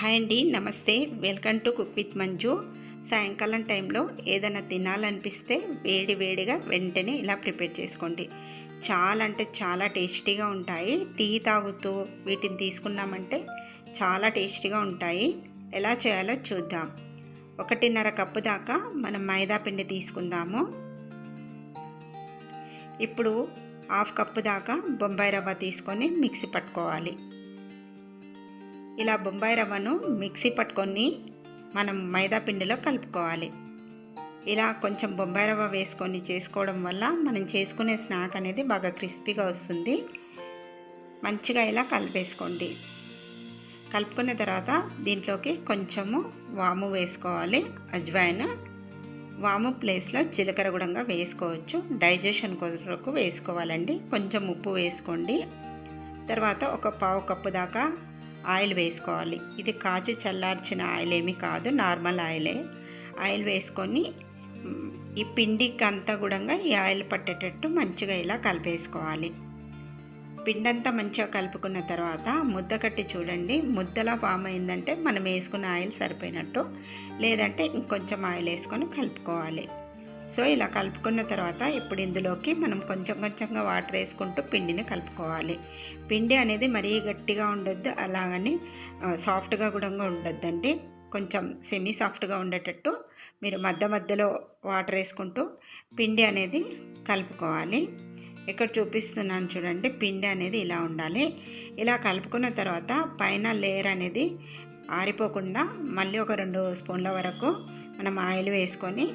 Hi అండి, నమస్తే. Welcome to cook with Manju. సాయంకాలం టైంలో ఏదైనా తినాలనిపిస్తే వేడి వేడిగా వెంటనే ఇలా ప్రిపేర్ చేసుకోండి. చాలా అంటే చాలా టేస్టీగా ఉంటాయి. టీ తాగుతూ వీటిని తీసుకున్నామంటే చాలా టేస్టీగా ఉంటాయి. ఎలా చేయాలో చూద్దాం. 1.5 కప్పు దాకా మనం మైదా పిండి తీసుకుందాము. ఇప్పుడు 1/2 కప్పు దాకా బొంబాయి రవ్వ తీసుకొని మిక్సీ పట్టుకోవాలి. ఇలా బొంబాయి రవ్వను మిక్సీ పట్టుకొని మనం మైదా పిండిలో కలుపుకోవాలి. ఇలా కొంచెం బొంబాయి రవ్వ వేసుకొని చేసుకోవడం వల్ల మనం చేసుకునే స్నాక్ అనేది బాగా క్రిస్పీగా వస్తుంది. మంచిగా ఇలా కలిపేసుకోండి. కలుపుకున్న తర్వాత దీంట్లోకి కొంచెము వాము వేసుకోవాలి, అజ్వైన్. వాము ప్లేస్లో జీలకర్ర కూడా వేసుకోవచ్చు. డైజెషన్ కొరకు వేసుకోవాలండి. కొంచెం ఉప్పు వేసుకోండి. తర్వాత ఒక 1/2 కప్పు దాకా ఆయిల్ వేసుకోవాలి. ఇది కాచి చల్లార్చిన ఆయిల్ ఏమీ కాదు, నార్మల్ ఆయిలే. ఆయిల్ వేసుకొని ఈ పిండికి అంతా కూడా ఈ ఆయిల్ పట్టేటట్టు మంచిగా ఇలా కలిపేసుకోవాలి. పిండి అంతా మంచిగా కలుపుకున్న తర్వాత ముద్ద కట్టి చూడండి. ముద్దలా ఫామ్ అయిందంటే మనం వేసుకున్న ఆయిల్ సరిపోయినట్టు, లేదంటే ఇంకొంచెం ఆయిల్ వేసుకొని కలుపుకోవాలి. సో ఇలా కలుపుకున్న తర్వాత ఇప్పుడు ఇందులోకి మనం కొంచెం కొంచెంగా వాటర్ వేసుకుంటూ పిండిని కలుపుకోవాలి. పిండి అనేది మరీ గట్టిగా ఉండొద్దు, అలాగని సాఫ్ట్గా కూడా ఉండొద్దండి. కొంచెం సెమీ సాఫ్ట్గా ఉండేటట్టు మీరు మధ్యలో వాటర్ వేసుకుంటూ పిండి అనేది కలుపుకోవాలి. ఇక్కడ చూపిస్తున్నాను చూడండి, పిండి అనేది ఇలా ఉండాలి. ఇలా కలుపుకున్న తర్వాత పైన లేయర్ అనేది ఆరిపోకుండా మళ్ళీ ఒక 2 స్పూన్ల వరకు మనం ఆయిల్ వేసుకొని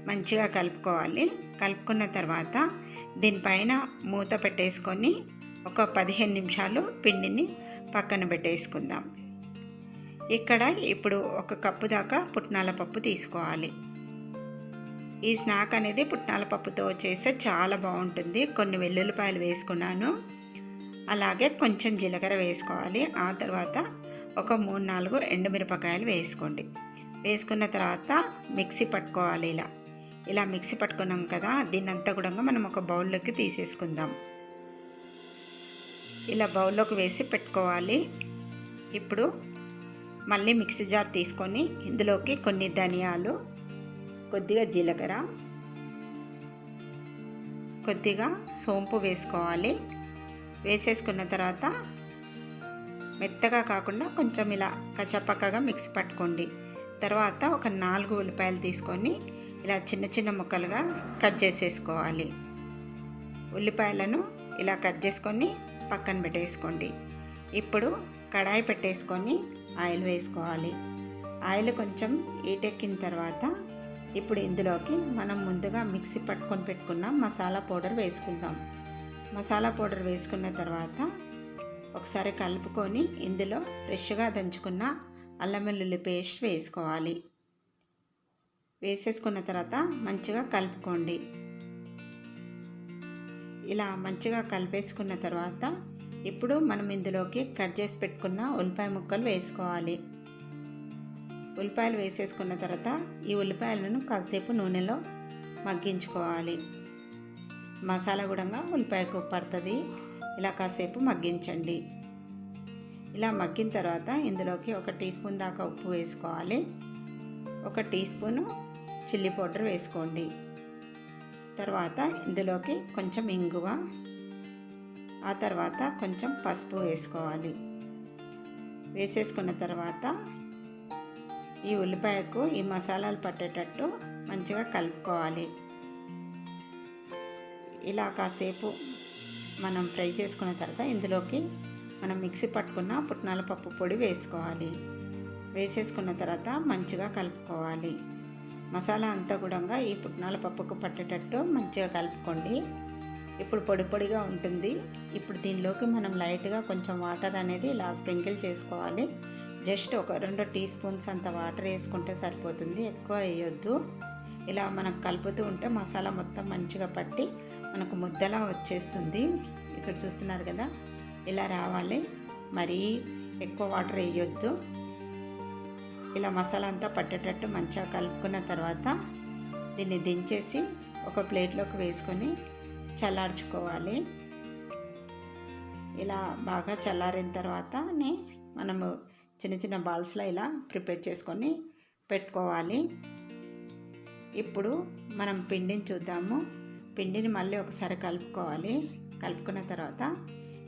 మంచిగా కలుపుకోవాలి. కలుపుకున్న తర్వాత దీనిపైన మూత పెట్టేసుకొని ఒక 15 నిమిషాలు పిండిని పక్కన పెట్టేసుకుందాం. ఇక్కడ ఇప్పుడు 1 కప్పు దాకా పుట్నాల పప్పు తీసుకోవాలి. ఈ స్నాక్ అనేది పుట్నాల పప్పుతో చేస్తే చాలా బాగుంటుంది. కొన్ని వెల్లుల్లిపాయలు వేసుకున్నాను, అలాగే కొంచెం జీలకర్ర వేసుకోవాలి. ఆ తర్వాత ఒక 3-4 ఎండుమిరపకాయలు వేసుకోండి. వేసుకున్న తర్వాత మిక్సీ పట్టుకోవాలి. ఇలా మిక్సీ పట్టుకున్నాం కదా, దీన్నంతా కూడా మనం ఒక బౌల్లోకి తీసేసుకుందాం. ఇలా బౌల్లోకి వేసి పెట్టుకోవాలి. ఇప్పుడు మళ్ళీ మిక్సీ జార్ తీసుకొని ఇందులోకి కొన్ని ధనియాలు, కొద్దిగా జీలకర్ర, కొద్దిగా సోంపు వేసుకోవాలి. వేసేసుకున్న తర్వాత మెత్తగా కాకుండా కొంచెం ఇలా కచ్చపక్కగా మిక్సీ పట్టుకోండి. తర్వాత ఒక 4 ఉల్లిపాయలు తీసుకొని ఇలా చిన్న చిన్న ముక్కలుగా కట్ చేసేసుకోవాలి. ఉల్లిపాయలను ఇలా కట్ చేసుకొని పక్కన పెట్టేసుకోండి. ఇప్పుడు కడాయి పెట్టేసుకొని ఆయిల్ వేసుకోవాలి. ఆయిల్ కొంచెం ఈటెక్కిన తర్వాత ఇప్పుడు ఇందులోకి మనం ముందుగా మిక్సీ పట్టుకొని పెట్టుకున్న మసాలా పౌడర్ వేసుకుందాం. మసాలా పౌడర్ వేసుకున్న తర్వాత ఒకసారి కలుపుకొని ఇందులో ఫ్రెష్గా దంచుకున్న అల్లం వెల్లుల్లి పేస్ట్ వేసుకోవాలి. వేసేసుకున్న తర్వాత మంచిగా కలుపుకోండి. ఇలా మంచిగా కలిపేసుకున్న తర్వాత ఇప్పుడు మనం ఇందులోకి కట్ చేసి పెట్టుకున్న ఉల్లిపాయ ముక్కలు వేసుకోవాలి. ఉల్లిపాయలు వేసేసుకున్న తర్వాత ఈ ఉల్లిపాయలను కాసేపు నూనెలో మగ్గించుకోవాలి. మసాలా కూడా ఉల్లిపాయకు పడుతుంది. ఇలా కాసేపు మగ్గించండి. ఇలా మగ్గిన తర్వాత ఇందులోకి 1 టీ స్పూన్ దాకా ఉప్పు వేసుకోవాలి. 1 టీ స్పూను చిల్లీ పౌడర్ వేసుకోండి. తర్వాత ఇందులోకి కొంచెం ఇంగువ, ఆ తర్వాత కొంచెం పసుపు వేసుకోవాలి. వేసేసుకున్న తర్వాత ఈ ఉల్లిపాయకు ఈ మసాలాలు పట్టేటట్టు మంచిగా కలుపుకోవాలి. ఇలా కాసేపు మనం ఫ్రై చేసుకున్న తర్వాత ఇందులోకి మనం మిక్సీ పట్టుకున్న పుట్నాల పప్పు పొడి వేసుకోవాలి. వేసేసుకున్న తర్వాత మంచిగా కలుపుకోవాలి. మసాలా అంతా కూడా ఈ పుట్నాల పప్పుకు పట్టేటట్టు మంచిగా కలుపుకోండి. ఇప్పుడు పొడి పొడిగా ఉంటుంది. ఇప్పుడు దీనిలోకి మనం లైట్గా కొంచెం వాటర్ అనేది ఇలా స్ప్రింకిల్ చేసుకోవాలి. జస్ట్ ఒక 2 టీ స్పూన్స్ అంత వాటర్ వేసుకుంటే సరిపోతుంది, ఎక్కువ వేయొద్దు. ఇలా మనం కలుపుతూ ఉంటే మసాలా మొత్తం మంచిగా పట్టి మనకు ముద్దలా వచ్చేస్తుంది. ఇక్కడ చూస్తున్నారు కదా, ఇలా రావాలి. మరీ ఎక్కువ వాటర్ వేయొద్దు. ఇలా మసాలా అంతా పట్టేటట్టు మంచిగా కలుపుకున్న తర్వాత దీన్ని దించేసి ఒక ప్లేట్లోకి వేసుకొని చల్లార్చుకోవాలి. ఇలా బాగా చల్లారిన తర్వాతనే మనము చిన్న చిన్న బాల్స్లో ఇలా ప్రిపేర్ చేసుకొని పెట్టుకోవాలి. ఇప్పుడు మనం పిండిని చూద్దాము. పిండిని మళ్ళీ ఒకసారి కలుపుకోవాలి. కలుపుకున్న తర్వాత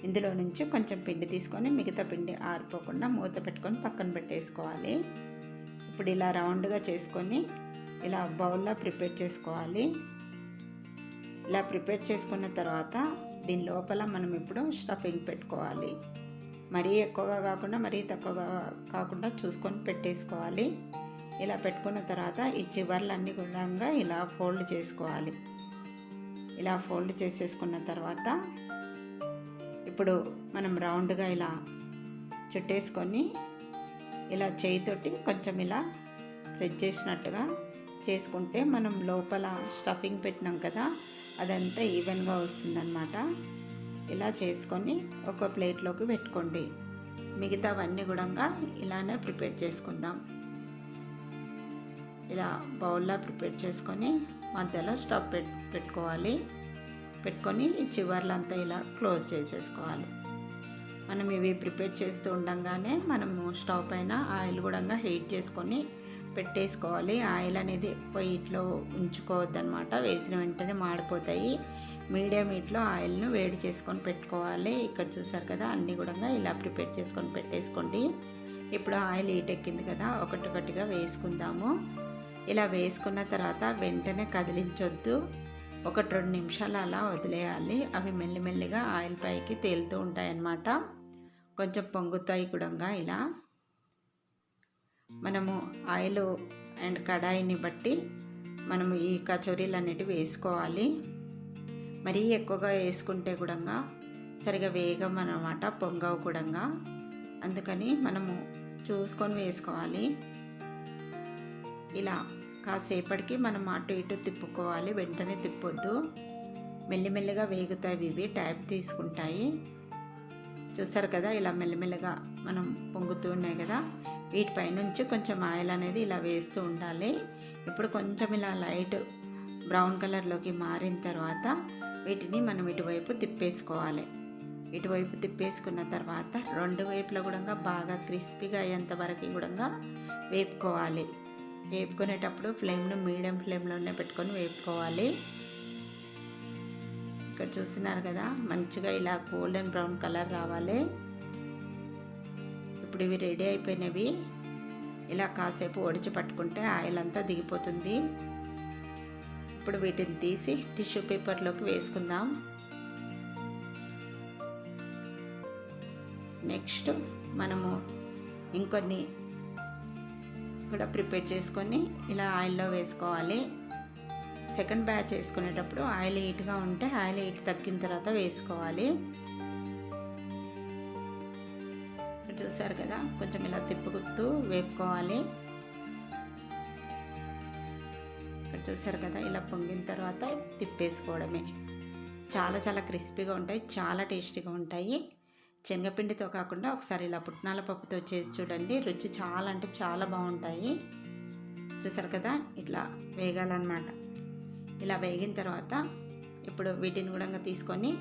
ఇందులో నుంచి కొంచెం పిండి తీసుకొని మిగతా పిండి ఆరిపోకుండా మూత పెట్టుకొని పక్కన పెట్టేసుకోవాలి. ఇప్పుడు ఇలా రౌండ్గా చేసుకొని ఇలా బౌల్లో ప్రిపేర్ చేసుకోవాలి. ఇలా ప్రిపేర్ చేసుకున్న తర్వాత దీని లోపల మనం ఇప్పుడు స్టఫింగ్ పెట్టుకోవాలి. మరీ ఎక్కువగా కాకుండా మరీ తక్కువగా కాకుండా చూసుకొని పెట్టేసుకోవాలి. ఇలా పెట్టుకున్న తర్వాత ఈ చివర్లన్నీ కూడా ఇలా ఫోల్డ్ చేసుకోవాలి. ఇలా ఫోల్డ్ చేసేసుకున్న తర్వాత ఇప్పుడు మనం రౌండ్గా ఇలా చుట్టేసుకొని ఇలా చేయితోటి కొంచెం ఇలా ప్రెస్ చేసినట్టుగా చేసుకుంటే మనం లోపల స్టఫింగ్ పెట్టినాం కదా, అదంతా ఈవెన్గా వస్తుందన్నమాట. ఇలా చేసుకొని ఒక ప్లేట్లోకి పెట్టుకోండి. మిగతావన్నీ కూడా ఇలానే ప్రిపేర్ చేసుకుందాం. ఇలా బౌల్లో ప్రిపేర్ చేసుకొని మధ్యలో స్టవ్ పెట్టుకోవాలి. పెట్టుకొని ఈ చివర్లంతా ఇలా క్లోజ్ చేసేసుకోవాలి. మనం ఇవి ప్రిపేర్ చేస్తూ ఉండగానే మనము స్టవ్ పైన ఆయిల్ కూడా హీట్ చేసుకొని పెట్టేసుకోవాలి. ఆయిల్ అనేది ఎక్కువ హీట్లో ఉంచుకోవద్దనమాట, వేసిన వెంటనే మాడిపోతాయి. మీడియం హీట్లో ఆయిల్ను వేడి చేసుకొని పెట్టుకోవాలి. ఇక్కడ చూసారు కదా, అన్నీ కూడా ఇలా ప్రిపేర్ చేసుకొని పెట్టేసుకోండి. ఇప్పుడు ఆయిల్ హీట్ ఎక్కింది కదా, ఒకటొకటిగా వేసుకుందాము. ఇలా వేసుకున్న తర్వాత వెంటనే కదిలించొద్దు. 1-2 నిమిషాలు అలా వదిలేయాలి. అవి మెల్లిమెల్లిగా ఆయిల్ పైకి తేలుతూ ఉంటాయన్నమాట. కొంచెం పొంగుతాయి కూడా. ఇలా మనము ఆయిల్ అండ్ కడాయిని బట్టి మనము ఈ కచోరీలు అనేటివి వేసుకోవాలి. మరీ ఎక్కువగా వేసుకుంటే కూడా సరిగా వేగం అన్నమాట, పొంగవు కూడా. అందుకని మనము చూసుకొని వేసుకోవాలి. ఇలా కాసేపటికి మనం అటు ఇటు తిప్పుకోవాలి, వెంటనే తిప్పొద్దు. మెల్లిమెల్లిగా వేగుతాయి, ఇవి టైం తీసుకుంటాయి. చూస్తారు కదా, ఇలా మెల్లిమెల్లిగా మనం పొంగుతూ ఉన్నాయి కదా, వీటిపై నుంచి కొంచెం ఆయిల్ అనేది ఇలా వేస్తూ ఉండాలి. ఇప్పుడు కొంచెం ఇలా లైట్ బ్రౌన్ కలర్లోకి మారిన తర్వాత వీటిని మనం ఇటువైపు తిప్పేసుకోవాలి. ఇటువైపు తిప్పేసుకున్న తర్వాత 2 వైపులా కూడా బాగా క్రిస్పీగా అయ్యేంత వరకు కూడా వేపుకోవాలి. వేపుకునేటప్పుడు ఫ్లేమ్ను మీడియం ఫ్లేమ్లోనే పెట్టుకొని వేపుకోవాలి. ఇక్కడ చూస్తున్నారు కదా, మంచిగా ఇలా గోల్డెన్ బ్రౌన్ కలర్ రావాలి. ఇప్పుడు ఇవి రెడీ అయిపోయినవి. ఇలా కాసేపు ఒడిచి పట్టుకుంటే ఆయిల్ అంతా దిగిపోతుంది. ఇప్పుడు వీటిని తీసి టిష్యూ పేపర్లోకి వేసుకుందాం. నెక్స్ట్ మనము ఇంకొన్ని కూడా ప్రిపేర్ చేసుకొని ఇలా ఆయిల్లో వేసుకోవాలి. సెకండ్ బ్యాచ్ వేసుకునేటప్పుడు ఆయిల్ హీట్గా ఉంటే ఆయిల్ హీట్ తగ్గిన తర్వాత వేసుకోవాలి. చూసారు కదా, కొంచెం ఇలా తిప్పుతూ వేపుకోవాలి. ఇక్కడ చూసారు కదా, ఇలా పొంగిన తర్వాత తిప్పేసుకోవడమే. చాలా చాలా క్రిస్పీగా ఉంటాయి, చాలా టేస్టీగా ఉంటాయి. శనగపిండితో కాకుండా ఒకసారి ఇలా పుట్నాల పప్పుతో చేసి చూడండి, రుచి చాలా అంటే చాలా బాగుంటాయి. చూసారు కదా, ఇట్లా వేగాలన్నమాట. ఇలా వేగిన తర్వాత ఇప్పుడు వీటిని కూడా తీసుకొని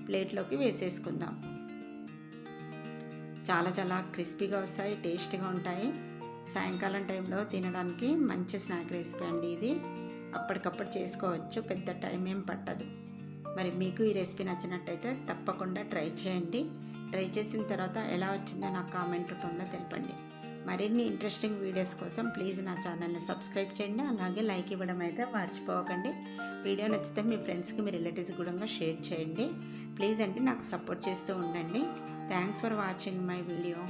ప్లేట్లోకి వేసేసుకుందాం. చాలా చాలా క్రిస్పీగా వస్తాయి, టేస్టీగా ఉంటాయి. సాయంకాలం టైంలో తినడానికి మంచి స్నాక్ రెసిపీ అండి ఇది. అప్పటికప్పుడు చేసుకోవచ్చు, పెద్ద టైం ఏం పట్టదు. మరి మీకు ఈ రెసిపీ నచ్చినట్టయితే తప్పకుండా ట్రై చేయండి. ట్రై చేసిన తర్వాత ఎలా వచ్చిందో నాకు కామెంట్ రూపంలో తెలపండి. మరిన్ని ఇంట్రెస్టింగ్ వీడియోస్ కోసం ప్లీజ్ నా ఛానల్ని సబ్స్క్రైబ్ చేయండి. అలాగే లైక్ ఇవ్వడం అయితే మర్చిపోకండి. వీడియో నచ్చితే మీ ఫ్రెండ్స్కి, మీ రిలేటివ్స్ కూడా షేర్ చేయండి. ప్లీజ్ అంటే నాకు సపోర్ట్ చేస్తూ ఉండండి. Thanks for watching my video.